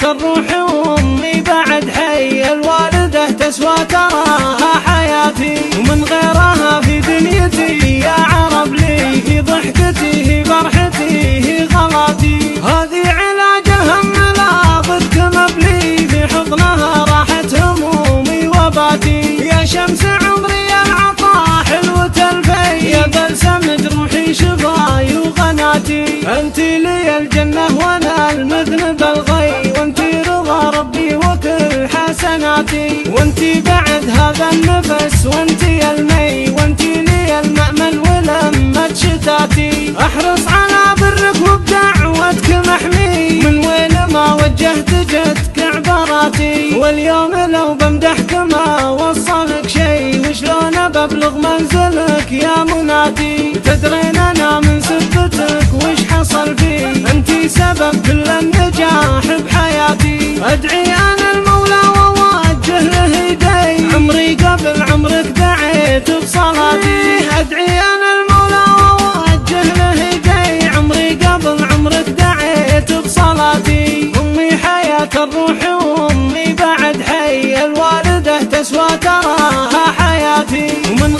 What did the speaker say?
حياة الروح وأمي بعد حي الوالدة تسوى تراها حياتي، ومن غيرها في دنيتي يا عرب لي في ضحكتي هي فرحتي هي غلاتي. هذه علاجها من ضدك مبلي في حضنها راحت همومي وباتي. يا شمس عمري العطاء حلوة الفي يا بلسم جروحي شفاي وغناتي. انتي لي الجنة وانا المذنب الغي، وانتي رضا ربي وكل حسناتي، وانتي بعد هذا النفس وانتي المي، وانتي لي المأمن ولمة شتاتي. احرص على برك وبدعوتك محمي، من وين ما وجهت جتك عباراتي. واليوم لو بمدحك ما وصلك شي، وشلون ببلغ منزلك يا مناتي. تدرين انا من سبتك وش حصل فيه، انتي سبب كل النجاح بحياتي. ادعي انا المولى ووجه له يدي، عمري قبل عمرك دعيت بصلاتي. ادعي انا المولى ووجه له يدي، عمري قبل عمرك دعيت بصلاتي. امي حياة الروح وامي بعد حي الوالدة تسوى تراها حياتي، ومن